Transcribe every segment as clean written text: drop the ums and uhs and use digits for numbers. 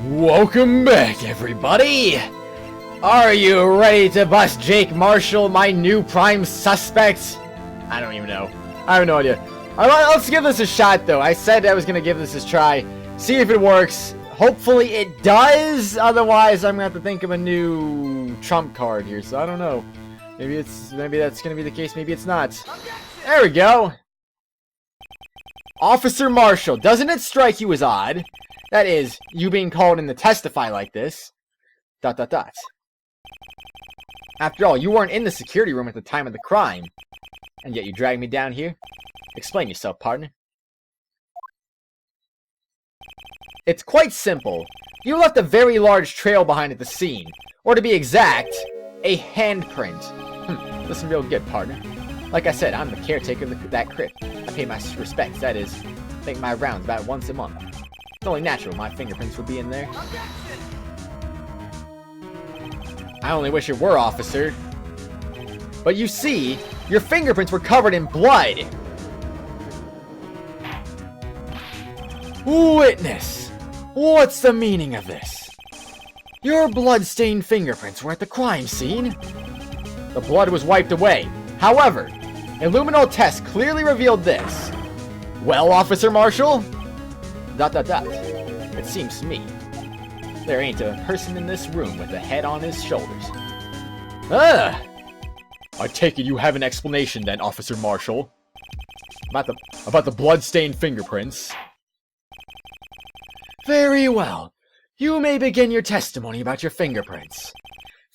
Welcome back, everybody! Are you ready to bust Jake Marshall, my new prime suspect? I don't even know. I have no idea. Let's give this a shot, though. I said I was going to give this a try. See if it works. Hopefully it does. Otherwise, I'm going to have to think of a new trump card here. So I don't know. Maybe that's going to be the case. Maybe it's not. There we go. Officer Marshall, doesn't it strike you as odd? That is, you being called in to testify like this. ... After all, you weren't in the security room at the time of the crime. And yet you dragged me down here? Explain yourself, partner. It's quite simple. You left a very large trail behind at the scene. Or to be exact, a handprint. Listen real good, partner. Like I said, I'm the caretaker of that crypt. I pay my respects, that is, make my rounds about once a month. It's only natural my fingerprints would be in there. I only wish it were, officer. But you see, your fingerprints were covered in blood. Witness, what's the meaning of this? Your blood-stained fingerprints were at the crime scene. The blood was wiped away. However, a luminol test clearly revealed this. Well, Officer Marshall? ... It seems to me there ain't a person in this room with a head on his shoulders. I take it you have an explanation then, Officer Marshall. About the blood-stained fingerprints. Very well. You may begin your testimony about your fingerprints.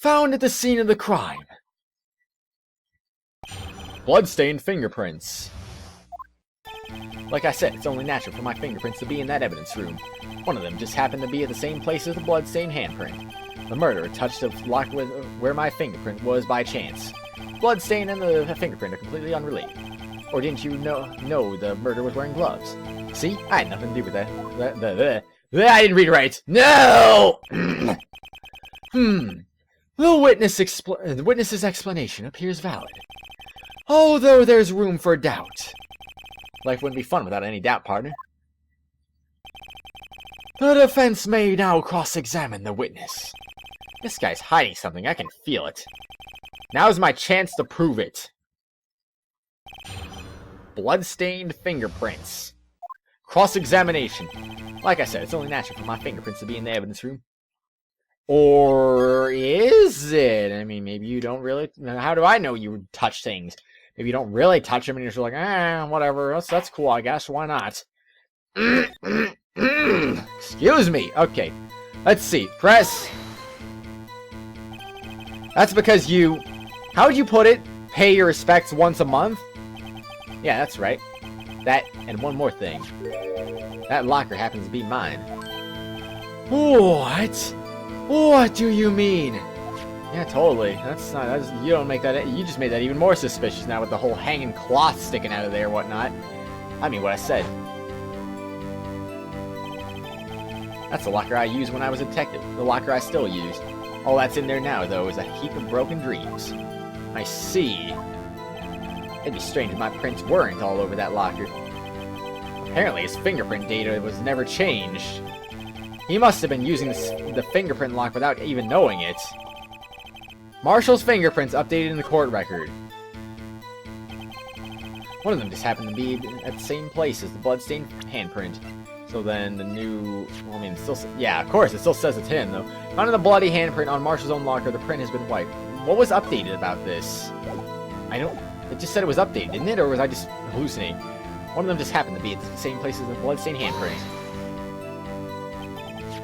Found at the scene of the crime. Blood-stained fingerprints. Like I said, it's only natural for my fingerprints to be in that evidence room. One of them just happened to be at the same place as the blood-stained handprint. The murderer touched the lock where my fingerprint was by chance. Bloodstain and the fingerprint are completely unrelated. Or didn't you know the murderer was wearing gloves? See? I had nothing to do with that. I didn't read it right. No! The witness's explanation appears valid. Although there's room for doubt. Life wouldn't be fun without any doubt, partner. The defense may now cross-examine the witness. This guy's hiding something, I can feel it. Now's my chance to prove it. Blood-stained fingerprints. Cross-examination. Like I said, it's only natural for my fingerprints to be in the evidence room. Or is it? I mean, maybe you don't really... How do I know you touch things? Maybe you don't really touch them and you're just like, whatever. That's cool, I guess. Why not? Excuse me. Okay. Let's see. Press. That's because you... How would you put it? Pay your respects once a month? Yeah, that's right. That and one more thing. That locker happens to be mine. What? What do you mean? Yeah, totally. You don't make that. You just made that even more suspicious now with the whole hanging cloth sticking out of there and whatnot. I mean what I said. That's the locker I used when I was a detective. The locker I still use. All that's in there now, though, is a heap of broken dreams. I see. It'd be strange if my prints weren't all over that locker. Apparently, his fingerprint data was never changed. He must have been using the fingerprint lock without even knowing it. Marshall's fingerprints updated in the court record. One of them just happened to be at the same place as the bloodstained handprint. So then the new... Well, I mean, still... Yeah, of course, it still says it's him, though. Found in the bloody handprint on Marshall's own locker, the print has been wiped. What was updated about this? I don't... It just said it was updated, didn't it? Or was I just hallucinating? One of them just happened to be at the same place as the bloodstained handprint.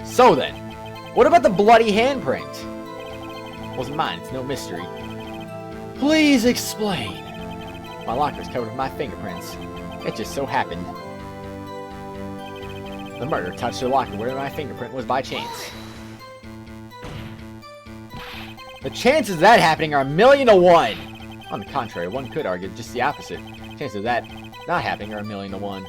So then, what about the bloody handprint? Wasn't mine, it's no mystery. Please explain. My locker's covered with my fingerprints. It just so happened. The murderer touched the locker where my fingerprint was by chance. The chances of that happening are 1,000,000 to 1. On the contrary, one could argue just the opposite. Chances of that not happening are 1,000,000 to 1.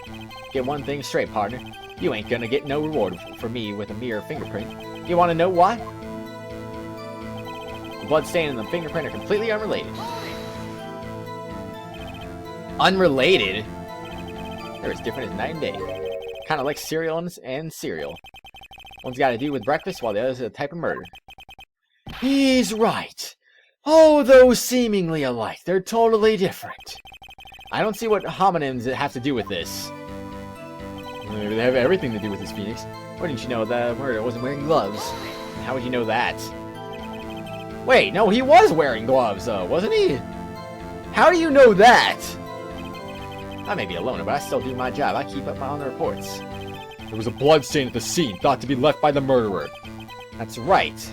Get one thing straight, partner. You ain't gonna get no reward for me with a mere fingerprint. You wanna know why? The bloodstain and the fingerprint are completely unrelated. Unrelated? They're as different as night and day. Kind of like cereal and cereal. One's got to do with breakfast, while the other's a type of murder. He's right. Although seemingly alike, they're totally different. I don't see what homonyms have to do with this. Maybe they have everything to do with this, Phoenix. Why didn't you know that murder wasn't wearing gloves? How would you know that? Wait, no, he was wearing gloves, though, wasn't he? How do you know that? I may be a loner, but I still do my job. I keep up on the reports. There was a blood stain at the scene, thought to be left by the murderer. That's right.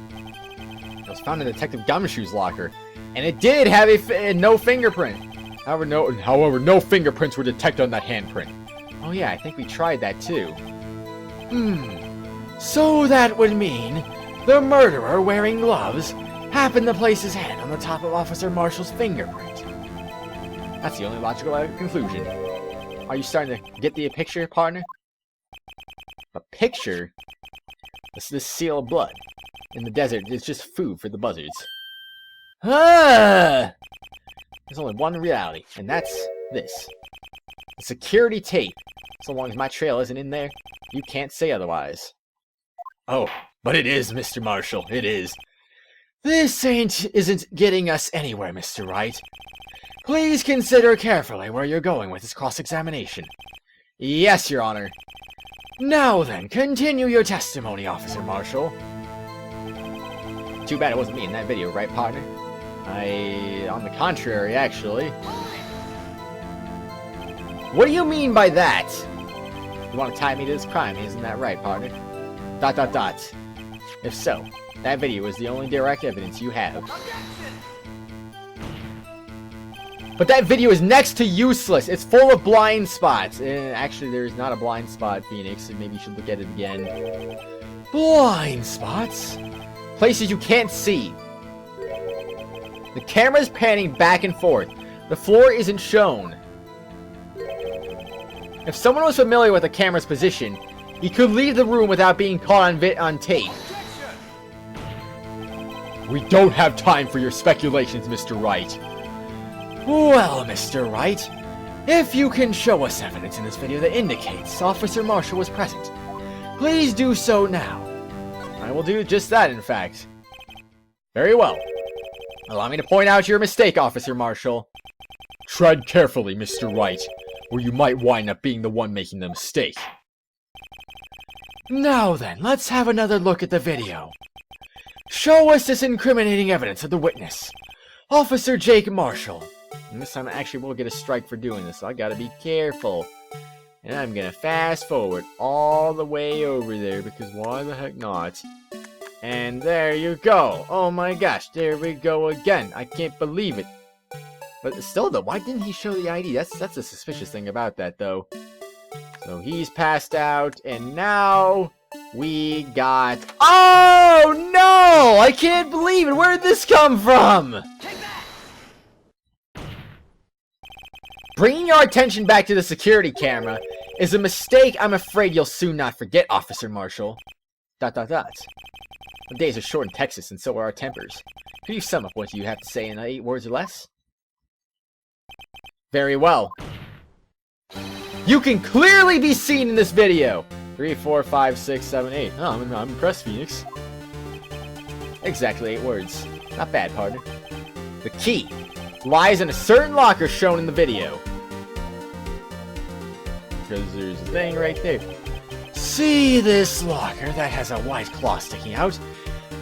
It was found in Detective Gumshoe's locker, and it did have no fingerprint. However, no fingerprints were detected on that handprint. Oh yeah, I think we tried that too. So that would mean the murderer wearing gloves happened to place his hand on the top of Officer Marshall's fingerprint. That's the only logical conclusion. Are you starting to get the picture, partner? A picture? This seal of blood in the desert is just food for the buzzards. Ah! There's only one reality, and that's this. The security tape. So long as my trail isn't in there, you can't say otherwise. Oh, but it is, Mr. Marshall, it is. This isn't getting us anywhere, Mr. Wright. Please consider carefully where you're going with this cross-examination. Yes, Your Honor. Now then, continue your testimony, Officer Marshall. Too bad it wasn't me in that video, right, partner? On the contrary, actually. What do you mean by that? You want to tie me to this crime, isn't that right, partner? ... If so, that video is the only direct evidence you have. But that video is next to useless. It's full of blind spots. Actually, there's not a blind spot, Phoenix. Maybe you should look at it again. Blind spots? Places you can't see. The camera's panning back and forth. The floor isn't shown. If someone was familiar with the camera's position, he could leave the room without being caught on tape. We don't have time for your speculations, Mr. Wright. Well, Mr. Wright, if you can show us evidence in this video that indicates Officer Marshall was present, please do so now. I will do just that, in fact. Very well. Allow me to point out your mistake, Officer Marshall. Tread carefully, Mr. Wright, or you might wind up being the one making the mistake. Now then, let's have another look at the video. Show us this incriminating evidence of the witness, Officer Jake Marshall. And this time I actually will get a strike for doing this, so I gotta be careful. And I'm gonna fast forward all the way over there, because why the heck not? And there you go. Oh my gosh, there we go again. I can't believe it. But still though, why didn't he show the ID? That's a suspicious thing about that though. So he's passed out, and now we got... Oh no! I can't believe it! Where did this come from? Bringing your attention back to the security camera is a mistake I'm afraid you'll soon not forget, Officer Marshall. ... The days are short in Texas, and so are our tempers. Could you sum up what you have to say in 8 words or less? Very well. You can clearly be seen in this video! 3, 4, 5, 6, 7, 8. Oh, I'm impressed, Phoenix. Exactly 8 words. Not bad, partner. The key lies in a certain locker shown in the video. Because there's a thing right there. See this locker that has a white claw sticking out?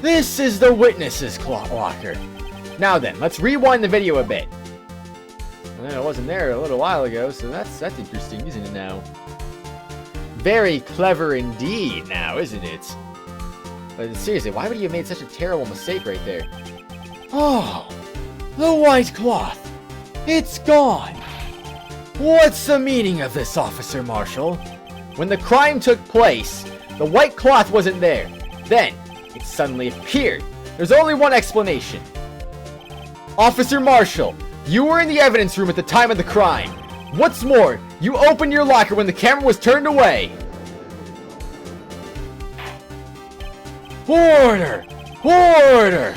This is the witness's locker. Now then, let's rewind the video a bit. Well, it wasn't there a little while ago, so that's interesting, isn't it now? Very clever indeed now, isn't it? But seriously, why would you have made such a terrible mistake right there? Oh, the white cloth. It's gone. What's the meaning of this, Officer Marshall? When the crime took place, the white cloth wasn't there. Then, it suddenly appeared. There's only one explanation. Officer Marshall, you were in the evidence room at the time of the crime. What's more, you opened your locker when the camera was turned away. Order! Order!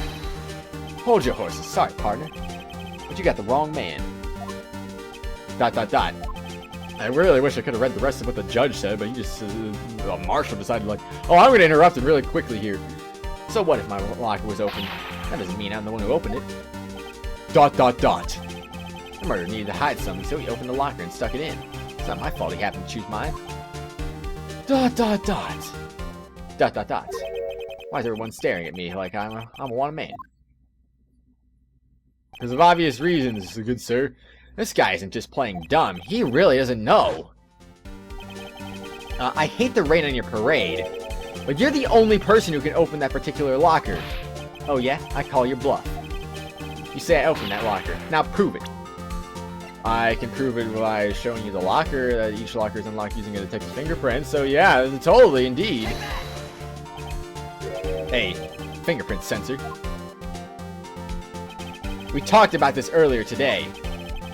Hold your horses. Sorry, partner. But you got the wrong man. ... I really wish I could have read the rest of what the judge said, but he just, Marshall decided like, oh, I'm gonna interrupt him really quickly here. So what if my locker was open? That doesn't mean I'm the one who opened it. ... The murderer needed to hide something, so he opened the locker and stuck it in. It's not my fault he happened to choose mine. ... Why is everyone staring at me like I'm a wanted man? Because of obvious reasons, good sir. This guy isn't just playing dumb. He really doesn't know. I hate to rain on your parade, but you're the only person who can open that particular locker. Oh yeah? I call your bluff. You say I opened that locker. Now prove it. I can prove it by showing you the locker, that each locker is unlocked using a detective's fingerprint, so yeah, totally, indeed. Hey, fingerprint sensor. We talked about this earlier today.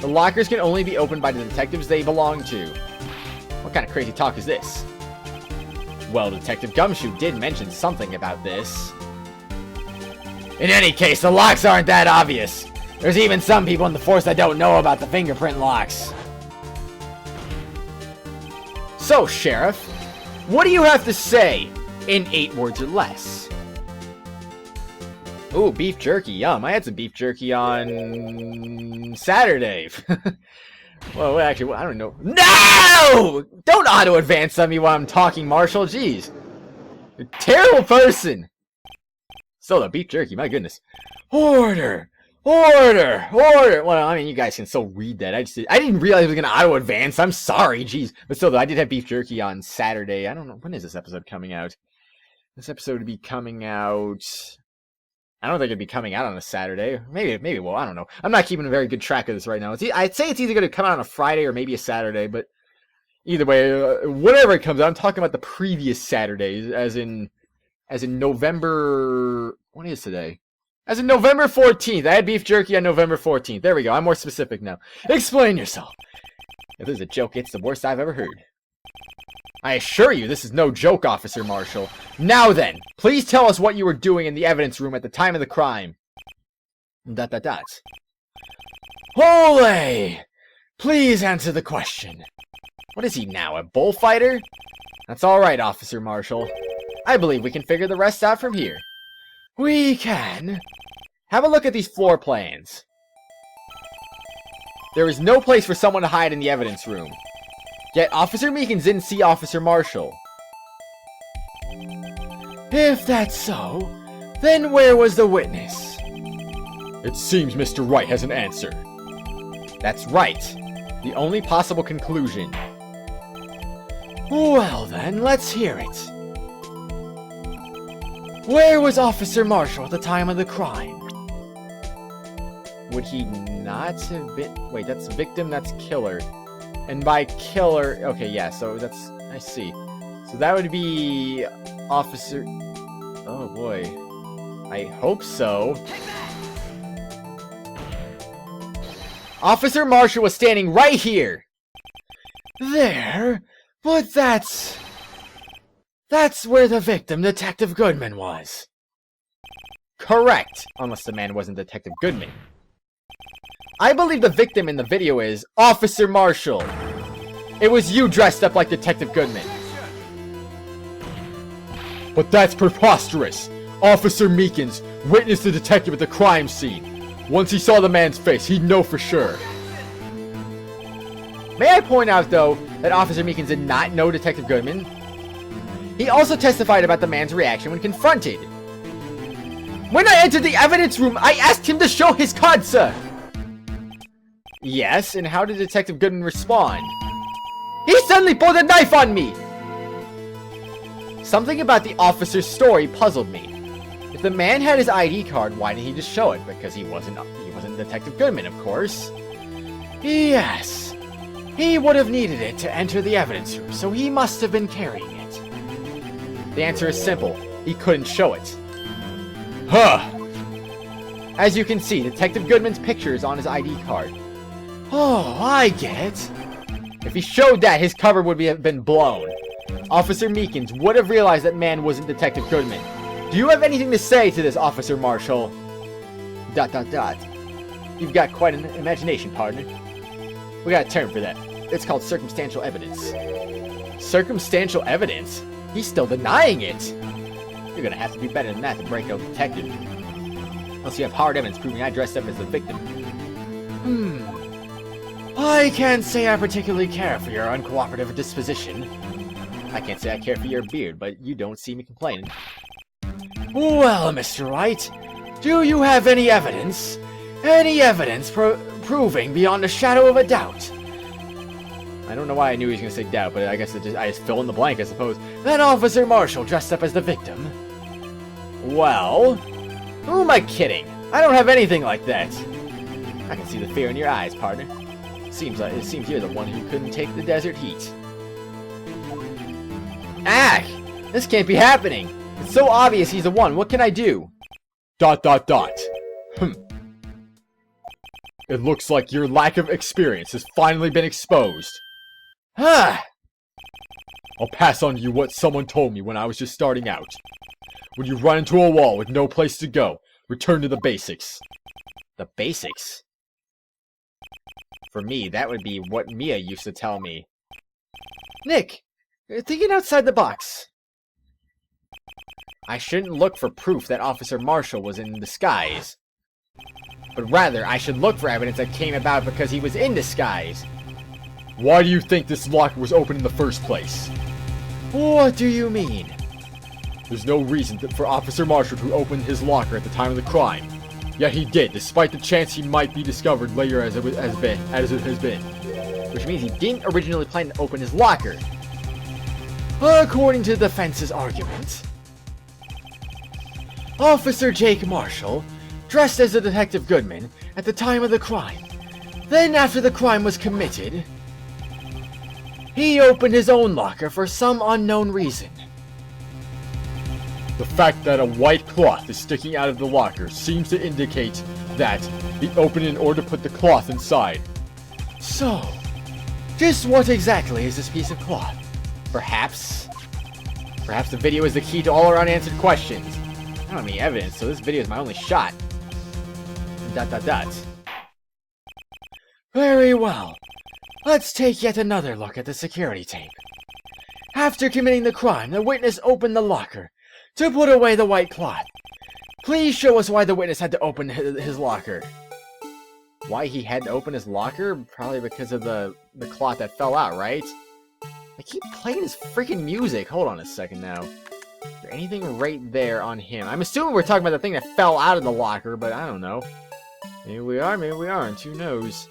The lockers can only be opened by the detectives they belong to. What kind of crazy talk is this? Well, Detective Gumshoe did mention something about this. In any case, the locks aren't that obvious. There's even some people in the force that don't know about the fingerprint locks. So, Sheriff, what do you have to say in 8 words or less? Ooh, beef jerky, yum. I had some beef jerky on Saturday. Well, actually, I don't know. No! Don't auto-advance on me while I'm talking, Marshall. Jeez. You're a terrible person. Still, the beef jerky, my goodness. Order! Order! Order! Well, I mean, you guys can still read that. I didn't realize it was going to auto-advance. I'm sorry, jeez. But still, though, I did have beef jerky on Saturday. I don't know. When is this episode coming out? This episode would be coming out... I don't think it'd be coming out on a Saturday. Maybe, well, I don't know. I'm not keeping a very good track of this right now. I'd say it's either going to come out on a Friday or maybe a Saturday, but either way, whatever it comes out, I'm talking about the previous Saturdays, as in November... What is today? As in November 14th. I had beef jerky on November 14th. There we go. I'm more specific now. Explain yourself. If this is a joke, it's the worst I've ever heard. I assure you, this is no joke, Officer Marshall. Now then, please tell us what you were doing in the evidence room at the time of the crime. ... Holy! Please answer the question. What is he now, a bullfighter? That's alright, Officer Marshall. I believe we can figure the rest out from here. We can. Have a look at these floor plans. There is no place for someone to hide in the evidence room. Yet Officer Meekins didn't see Officer Marshall. If that's so, then where was the witness? It seems Mr. Wright has an answer. That's right. The only possible conclusion. Well then, let's hear it. Where was Officer Marshall at the time of the crime? Would he not have been... Wait, that's victim, that's killer. And by killer... Okay, yeah, so that's... I see. So that would be... Officer... Oh, boy. I hope so. Officer Marshall was standing right here! There? But that's where the victim, Detective Goodman, was. Correct. Unless the man wasn't Detective Goodman. I believe the victim in the video is Officer Marshall. It was you dressed up like Detective Goodman. But that's preposterous. Officer Meekins witnessed the detective at the crime scene. Once he saw the man's face, he'd know for sure. May I point out, though, that Officer Meekins did not know Detective Goodman? He also testified about the man's reaction when confronted. When I entered the evidence room, I asked him to show his card, sir. Yes, and how did Detective Goodman respond? He suddenly pulled a knife on me! Something about the officer's story puzzled me. If the man had his ID card, why didn't he just show it? Because he wasn't Detective Goodman, of course. Yes. He would have needed it to enter the evidence room, so he must have been carrying it. The answer is simple. He couldn't show it. Huh! As you can see, Detective Goodman's picture is on his ID card. Oh, I get it. If he showed that, his cover would have been blown. Officer Meekins would have realized that man wasn't Detective Goodman. Do you have anything to say to this, Officer Marshall? ... You've got quite an imagination, partner. We got a term for that. It's called circumstantial evidence. Circumstantial evidence? He's still denying it! You're gonna have to be better than that to break out detective. Unless you have hard evidence proving I dressed up as the victim. I can't say I particularly care for your uncooperative disposition. I can't say I care for your beard, but you don't see me complaining. Well, Mr. Wright, do you have any evidence? Any evidence proving beyond a shadow of a doubt? I don't know why I knew he was going to say doubt, but I guess I just fill in the blank, I suppose. That Officer Marshall dressed up as the victim? Well, who am I kidding? I don't have anything like that. I can see the fear in your eyes, partner. It seems you're the one who couldn't take the desert heat. Ah! This can't be happening! It's so obvious he's the one. What can I do? ... It looks like your lack of experience has finally been exposed. Ah! I'll pass on to you what someone told me when I was just starting out. When you run into a wall with no place to go, return to the basics. The basics? For me, that would be what Mia used to tell me. Nick, you're thinking outside the box. I shouldn't look for proof that Officer Marshall was in disguise. But rather, I should look for evidence that came about because he was in disguise. Why do you think this locker was open in the first place? What do you mean? There's no reason for Officer Marshall to open his locker at the time of the crime. Yet he did, despite the chance he might be discovered later as it has been. Which means he didn't originally plan to open his locker. According to the defense's argument, Officer Jake Marshall dressed as a Detective Goodman at the time of the crime. Then, after the crime was committed, he opened his own locker for some unknown reason. The fact that a white cloth is sticking out of the locker seems to indicate that he opened it in order to put the cloth inside. So, just what exactly is this piece of cloth? Perhaps the video is the key to all our unanswered questions. I don't have any evidence, so this video is my only shot. ... Very well. Let's take yet another look at the security tape. After committing the crime, the witness opened the locker to put away the white cloth. Please show us why the witness had to open his locker. Why he had to open his locker? Probably because of the cloth that fell out, right? I keep playing his freaking music. Hold on a second now. Is there anything right there on him? I'm assuming we're talking about the thing that fell out of the locker, but I don't know. Maybe we are, maybe we aren't. Who knows?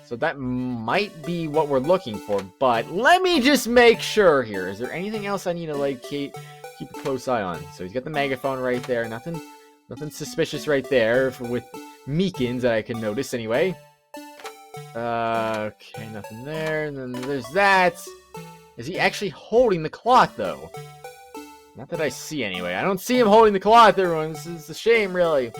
So that might be what we're looking for, but let me just make sure here. Is there anything else I need to, like, keep a close eye on? So he's got the megaphone right there. Nothing suspicious right there with Meekins that I can notice anyway. Okay, nothing there. And then there's that. Is he actually holding the cloth, though? Not that I see, anyway. I don't see him holding the cloth, everyone. This is a shame, really.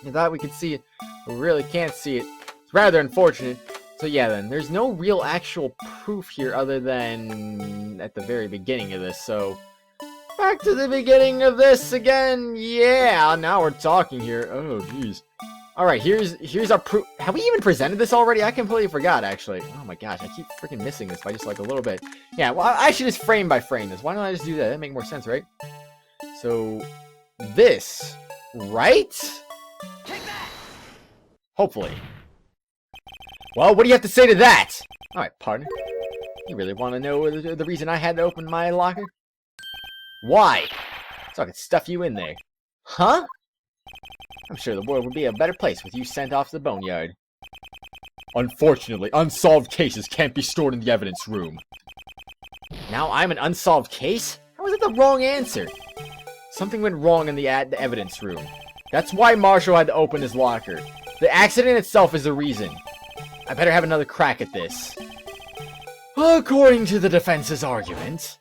I thought we could see it, but we really can't see it. It's rather unfortunate. So yeah, then, there's no real actual proof here other than at the very beginning of this, so... Back to the beginning of this again! Yeah, now we're talking here. Oh, jeez. Alright, here's our proof. Have we even presented this already? I completely forgot, actually. Oh my gosh, I keep freaking missing this by just, like, a little bit. Yeah, well, I should just frame by frame this. Why don't I just do that? That'd make more sense, right? So, this, right? Take that! Hopefully. Well, what do you have to say to that? Alright, partner. You really want to know the reason I had to open my locker? Why? So I could stuff you in there. Huh? I'm sure the world would be a better place with you sent off to the boneyard. Unfortunately, unsolved cases can't be stored in the evidence room. Now I'm an unsolved case? How is that the wrong answer? Something went wrong in the evidence room. That's why Marshall had to open his locker. The accident itself is the reason. I better have another crack at this. According to the defense's argument...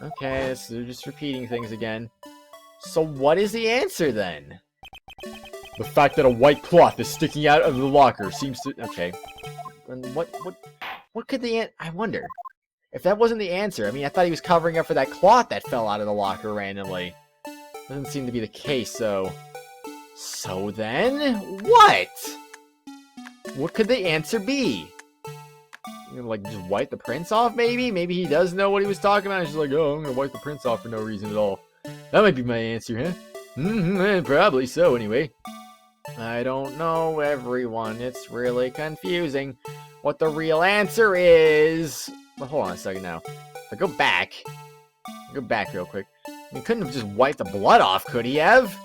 Okay, so they're just repeating things again. So what is the answer, then? The fact that a white cloth is sticking out of the locker seems to... Okay. And what could the I wonder. If that wasn't the answer, I mean, I thought he was covering up for that cloth that fell out of the locker randomly. Doesn't seem to be the case, so... So then, what? What could the answer be? You know, like, just wipe the prints off, maybe? Maybe he does know what he was talking about. He's just like, oh, I'm gonna wipe the prints off for no reason at all. That might be my answer, huh? Probably so, anyway. I don't know, everyone. It's really confusing what the real answer is. But hold on a second now. If I go back real quick. He couldn't have just wiped the blood off, could he have?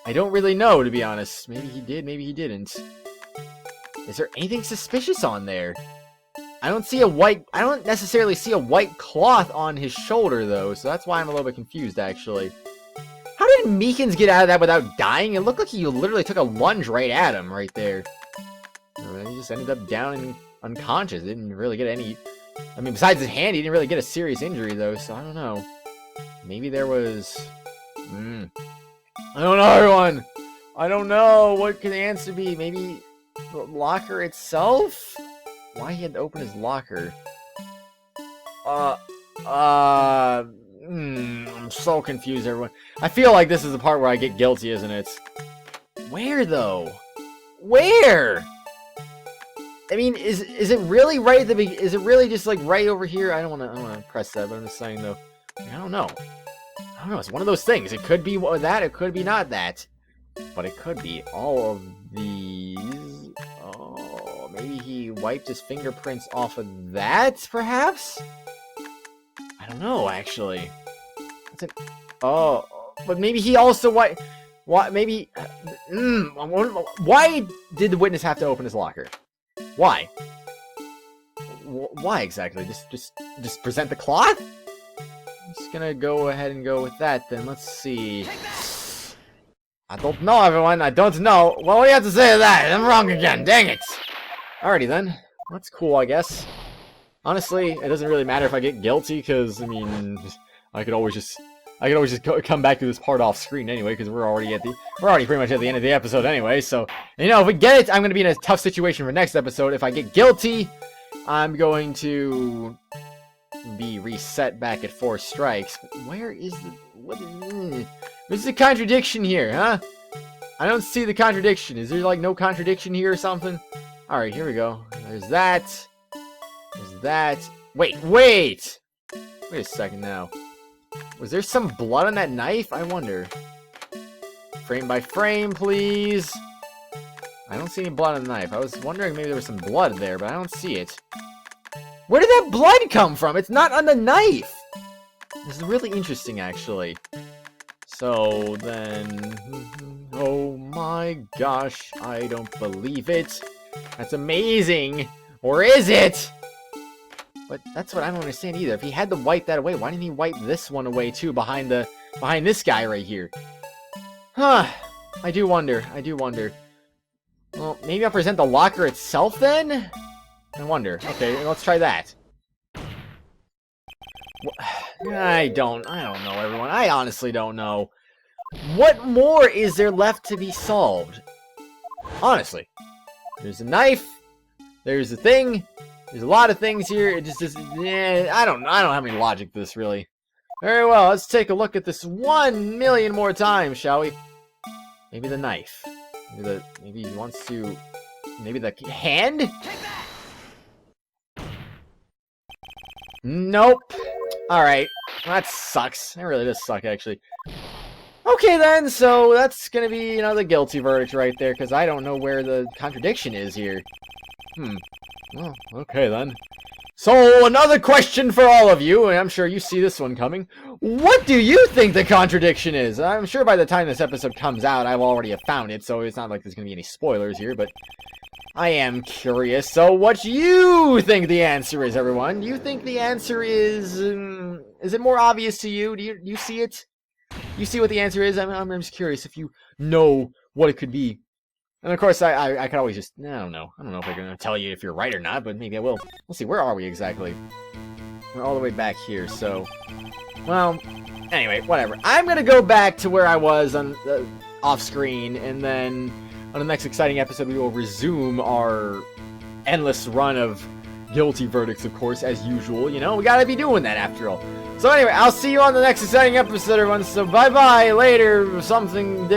I don't really know, to be honest. Maybe he did, maybe he didn't. Is there anything suspicious on there? I don't necessarily see a white cloth on his shoulder, though, so that's why I'm a little bit confused, actually. How did Meekins get out of that without dying? It looked like he literally took a lunge right at him, right there. And he just ended up down and unconscious. Didn't really get any... I mean, besides his hand, he didn't really get a serious injury, though, so I don't know. Maybe there was... I don't know, everyone! I don't know! What could the answer be? Maybe the locker itself? Why he had to open his locker? I'm so confused, everyone. I feel like this is the part where I get guilty, isn't it? Where, though? Where? I mean, is it really right at the beginning? Is it really just, like, right over here? I don't wanna press that, but I'm just saying, though. I don't know. It's one of those things. It could be that, it could be not that. But it could be all of these. Oh, maybe he wiped his fingerprints off of that, perhaps? I don't know, actually. Oh, but maybe he also why maybe why did the witness have to open his locker? Why? Why exactly? Just present the cloth? I'm just gonna go ahead and go with that then. Let's see. I don't know, everyone. I don't know. What do you have to say to that? I'm wrong again. Dang it. Alrighty then. That's cool, I guess. Honestly, it doesn't really matter if I get guilty, because, I mean, I could always just come back to this part off screen anyway, because we're already pretty much at the end of the episode anyway, so, you know, if we get it, I'm going to be in a tough situation for next episode. If I get guilty, I'm going to be reset back at 4 strikes. But where is the, what's the contradiction here, huh? I don't see the contradiction. Is there, like, no contradiction here or something? Alright, here we go. There's that. There's that. Wait a second now. Was there some blood on that knife? I wonder. Frame by frame, please. I don't see any blood on the knife. I was wondering maybe there was some blood there, but I don't see it. Where did that blood come from? It's not on the knife! This is really interesting, actually. So, then... Oh my gosh, I don't believe it. That's amazing! Or is it? But that's what I don't understand either. If he had to wipe that away, why didn't he wipe this one away too, behind this guy right here? Huh. I do wonder. Well, maybe I'll present the locker itself then? I wonder. Okay, let's try that. I don't know, everyone. I honestly don't know. What more is there left to be solved? Honestly. There's a knife. There's a thing. There's a lot of things here. It just I don't have any logic to this, really. Very well, let's take a look at this 1 million more times, shall we? Maybe the knife. Maybe he wants to... Maybe the hand? Nope. Alright. That sucks. That really does suck, actually. Okay, then, so that's gonna be another guilty verdict right there, because I don't know where the contradiction is here. Well, okay then. So, another question for all of you, and I'm sure you see this one coming. What do you think the contradiction is? I'm sure by the time this episode comes out, I'll already have found it, so it's not like there's going to be any spoilers here, but I am curious. So, what do you think the answer is, everyone? Do you think the answer is it more obvious to you? Do you see it? You see what the answer is? I'm just curious if you know what it could be. And of course, I could always just... I don't know. I don't know if I'm going to tell you if you're right or not, but maybe I will. We'll see. Where are we exactly? We're all the way back here, so... Well, anyway, whatever. I'm going to go back to where I was on off-screen, and then on the next exciting episode, we will resume our endless run of guilty verdicts, of course, as usual. You know, we got to be doing that after all. So anyway, I'll see you on the next exciting episode, everyone. So bye-bye, later, something...